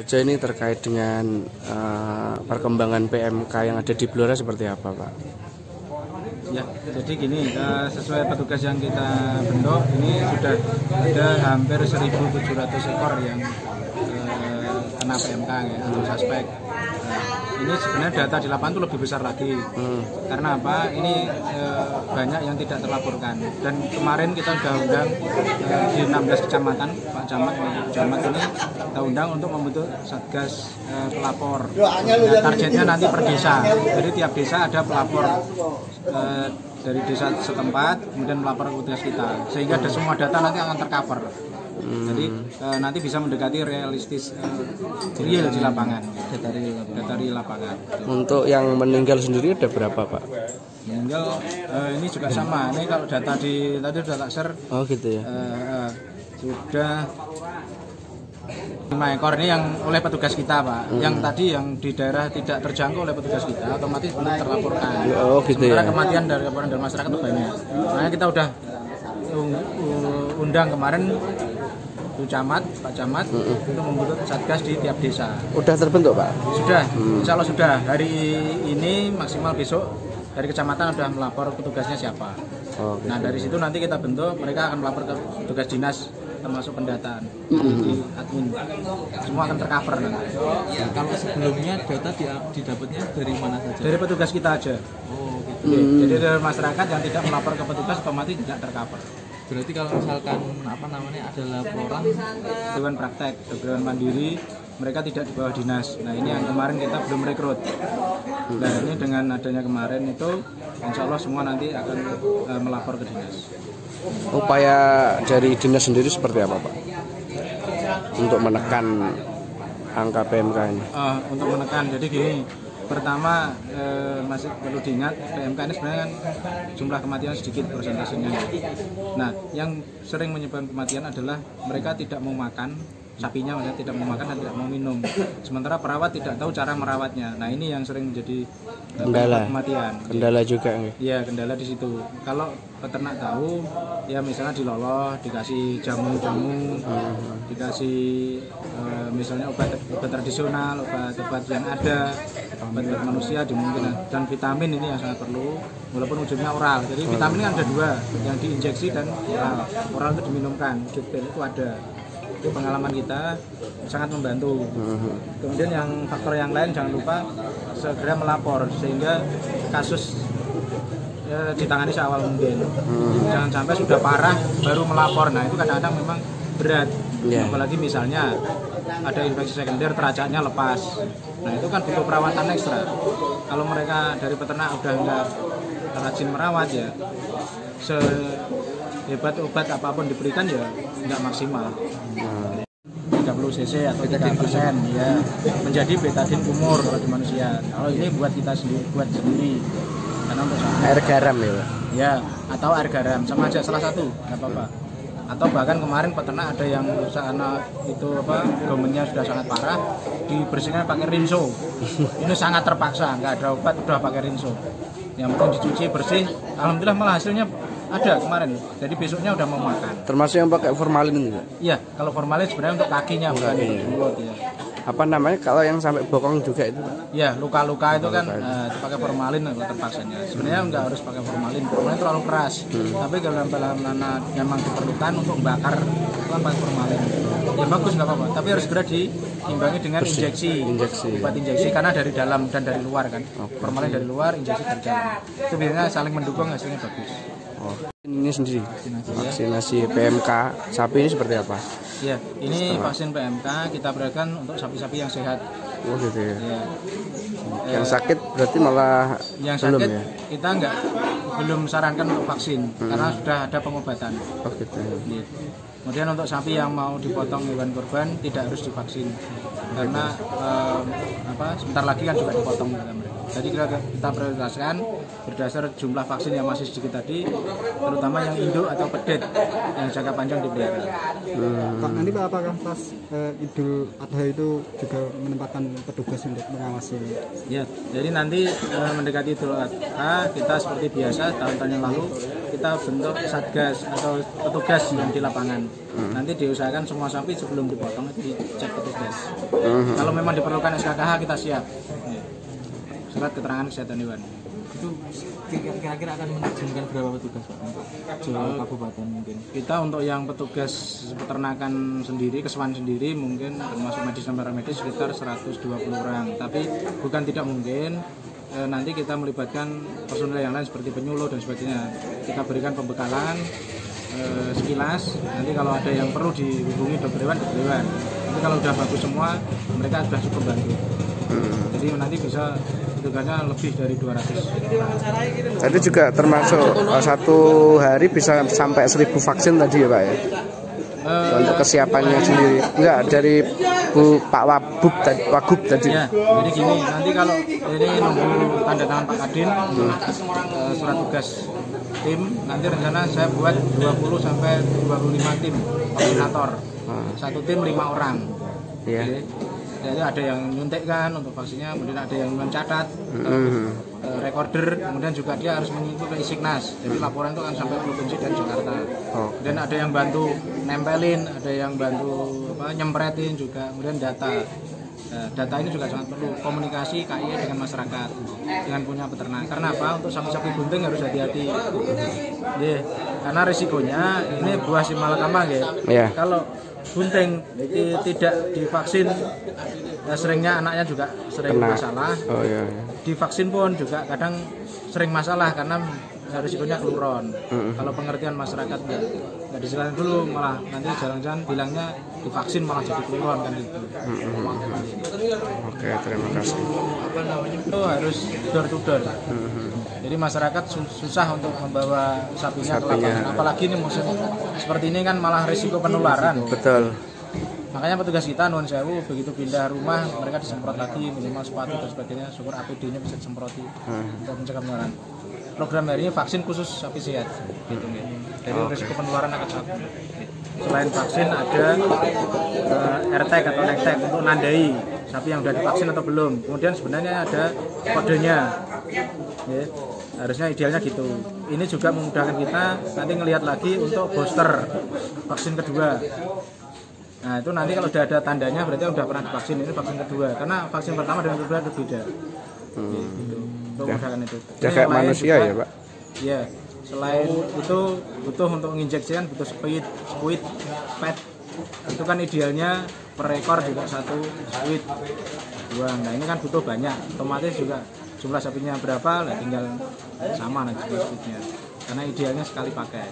Harjo ini terkait dengan perkembangan PMK yang ada di Blora seperti apa, Pak? Ya, jadi gini, sesuai petugas yang kita bentuk, ini sudah ada hampir 1.700 ekor yang kena PMK ya, atau suspek. Ini sebenarnya data di lapangan itu lebih besar lagi. Karena apa? Ini banyak yang tidak terlaporkan. Dan kemarin kita sudah undang di 16 kecamatan, Pak Camat ini kita undang untuk membentuk satgas pelapor. Nah, targetnya nanti per desa. Jadi tiap desa ada pelapor dari desa setempat, kemudian melapor ke petugas kita. Sehingga ada semua data nanti akan tercover. Jadi nanti bisa mendekati realistis real di lapangan, data di lapangan. Untuk yang meninggal sendiri ada berapa, Pak? Meninggal ini juga sama. Ini kalau data tadi sudah tak share. Oh gitu ya. Sudah 5 ekor ini yang oleh petugas kita, Pak. Yang tadi yang di daerah tidak terjangkau oleh petugas kita otomatis belum terlaporkan. Oh gitu. Sementara ya. kematian dari laporan dari masyarakat itu banyak. Makanya kita udah undang kemarin Pak Camat untuk membentuk satgas di tiap desa. Udah terbentuk, Pak? Sudah, insya Allah sudah. Hari ini maksimal besok dari kecamatan sudah melapor petugasnya siapa. Oh, gitu. Nah dari situ nanti kita bentuk, mereka akan melapor ke petugas dinas termasuk pendataan, admin, semua akan tercover nanti. Ya, kalau sebelumnya data didapatnya dari mana saja? Dari petugas kita aja. Oh gitu. Jadi dari masyarakat yang tidak melapor ke petugas otomatis tidak tercover. Berarti kalau misalkan ada laporan Dewan praktek, Dewan mandiri, mereka tidak di bawah dinas. Nah ini yang kemarin kita belum rekrut. Nah ini dengan adanya kemarin itu, insya Allah semua nanti akan melapor ke dinas. Upaya dari dinas sendiri seperti apa, Pak? Untuk menekan angka PMK ini? Untuk menekan, jadi gini. Pertama masih perlu diingat PMK ini sebenarnya kan jumlah kematian sedikit persentasenya. Nah, yang sering menyebabkan kematian adalah mereka tidak mau makan, sapinya maksudnya tidak mau makan dan tidak mau minum. Sementara perawat tidak tahu cara merawatnya. Nah, ini yang sering menjadi kendala kematian. Kendala juga. Iya, kendala di situ. Kalau peternak tahu, ya misalnya diloloh, dikasih jamu-jamu, dikasih misalnya obat tradisional, obat yang ada, obat manusia dimungkinkan, dan vitamin ini yang sangat perlu, walaupun ujungnya oral. Jadi vitamin kan ada dua, yang diinjeksi dan oral. Oral itu diminumkan, detail itu ada. Itu pengalaman kita sangat membantu. Kemudian yang faktor yang lain jangan lupa segera melapor sehingga kasus ditangani seawal mungkin. Jangan sampai sudah parah baru melapor. Nah itu kadang-kadang memang berat. Apalagi misalnya ada infeksi sekunder, teracaknya lepas. Nah itu kan butuh perawatan ekstra. Kalau mereka dari peternak udah nggak rajin merawat ya, sehebat obat apapun diberikan ya nggak maksimal. 30 cc atau 3% ya menjadi betadin kumur kalau di manusia. Kalau ini buat kita sendiri, buat sendiri. Karena untuk air garam ya, Pak? Ya, atau air garam sama aja salah satu, nggak apa-apa. Atau bahkan kemarin peternak ada yang sana itu gomennya sudah sangat parah, dibersihkan pakai rinso. Ini sangat terpaksa, nggak ada obat udah pakai rinso. Yang penting dicuci bersih, alhamdulillah malah hasilnya ada kemarin. Jadi besoknya udah mau makan. Termasuk yang pakai formalin juga? Iya, kalau formalin sebenarnya untuk kakinya bukan untuk mulut ya. Apa namanya kalau yang sampai bokong juga itu, Pak? Ya, luka-luka itu kan itu pakai formalin kalau terpaksanya. Sebenarnya nggak harus pakai formalin terlalu keras. Tapi kalau memang diperlukan untuk bakar kan pakai formalin. Ya bagus nggak apa-apa. Tapi harus segera diimbangi dengan injeksi. Obat injeksi karena dari dalam dan dari luar kan. Formalin dari luar, injeksi dari dalam. Itu biasanya saling mendukung, hasilnya bagus. Ini sendiri vaksinasi PMK sapi ini seperti apa? Ya, ini vaksin PMK kita berikan untuk sapi-sapi yang sehat. Oh gitu ya. Ya. Yang sakit berarti malah yang belum sakit ya? Kita belum sarankan untuk vaksin karena sudah ada pengobatan. Oh gitu. Ya. Kemudian untuk sapi yang mau dipotong hewan kurban tidak harus divaksin karena sebentar lagi kan juga dipotong mereka. Jadi kita prioritaskan berdasar jumlah vaksin yang masih sedikit tadi, terutama yang induk atau pedet yang jangka panjang dipelihara. Pak, nanti Pak apakah pas Idul Adha itu juga menempatkan petugas untuk mengawasi? Ya, jadi nanti mendekati Idul Adha kita seperti biasa tahun-tahun yang lalu kita bentuk satgas atau petugas yang di lapangan. Nanti diusahakan semua sapi sebelum dipotong itu dicek petugas. Kalau memang diperlukan SKKH kita siap. Surat keterangan kesehatan hewan. Itu kira-kira akan menerjunkan berapa petugas Pak untuk Jawa Kabupaten mungkin? Kita untuk yang petugas peternakan sendiri, kesuan sendiri mungkin termasuk medis dan paramedis sekitar 120 orang. Tapi bukan tidak mungkin nanti kita melibatkan personel yang lain seperti penyuluh dan sebagainya. Kita berikan pembekalan sekilas. Nanti kalau ada yang perlu dihubungi dokter hewan, dokter hewan. Nanti kalau sudah bagus semua, mereka sudah cukup bantu. Jadi nanti bisa tugasnya lebih dari 200. Tadi juga termasuk satu hari bisa sampai 1000 vaksin tadi ya Pak ya? Untuk kesiapannya sendiri. Enggak, dari Pak Wagub tadi. Ya, jadi gini, nanti kalau ini nunggu tanda tangan Pak Kadin, surat tugas tim, nanti rencana saya buat 20 sampai 25 tim koordinator. Satu tim 5 orang. Iya. Jadi ada yang nyuntikkan untuk vaksinnya, kemudian ada yang mencatat recorder, kemudian juga dia harus mengikuti Isignas. Jadi laporan itu akan sampai provinsi dan Jakarta. Dan ada yang bantu nempelin, ada yang bantu nyempretin juga, kemudian data. Data ini juga sangat perlu komunikasi KIE dengan masyarakat, dengan punya peternak. Karena apa? Untuk sapi-sapi bunting harus hati-hati. Karena risikonya ini buah si malakama ya. Kalau bunting tidak divaksin, seringnya anaknya juga sering masalah. Divaksin pun juga kadang sering masalah karena risikonya keluron. Kalau pengertian masyarakat nggak disilakan dulu, malah nanti jangan-jangan bilangnya divaksin malah jadi keluron kan gitu. Oke, terima kasih. Itu harus door to door. Jadi masyarakat susah untuk membawa sapinya ke lapangan. Apalagi ini musim seperti ini kan malah risiko penularan. Betul. Makanya petugas kita nuwun sewu begitu pindah rumah mereka disemprot lagi minimal sepatu dan sebagainya, syukur APD-nya bisa disemproti untuk mencegah penularan. Program hari ini vaksin khusus sapi sehat gitu nih. Jadi risiko penularan akan sangat. Selain vaksin ada AirTag atau NECTAG untuk nandai sapi yang sudah divaksin atau belum. Kemudian sebenarnya ada kodenya. Ya, harusnya idealnya gitu. Ini juga memudahkan kita nanti ngelihat lagi untuk booster vaksin kedua. Nah itu nanti kalau sudah ada tandanya berarti sudah pernah divaksin, ini vaksin kedua. Karena vaksin pertama dan kedua itu beda. Gitu. Untuk memudahkan itu. Jaga manusia juga, ya Pak? Iya. Selain itu butuh untuk menginjeksikan butuh speed, pet. Itu kan idealnya per ekor juga 1 speed. 2. Nah ini kan butuh banyak. Otomatis juga jumlah sapinya berapa, lah tinggal sama nanti speednya. Karena idealnya sekali pakai.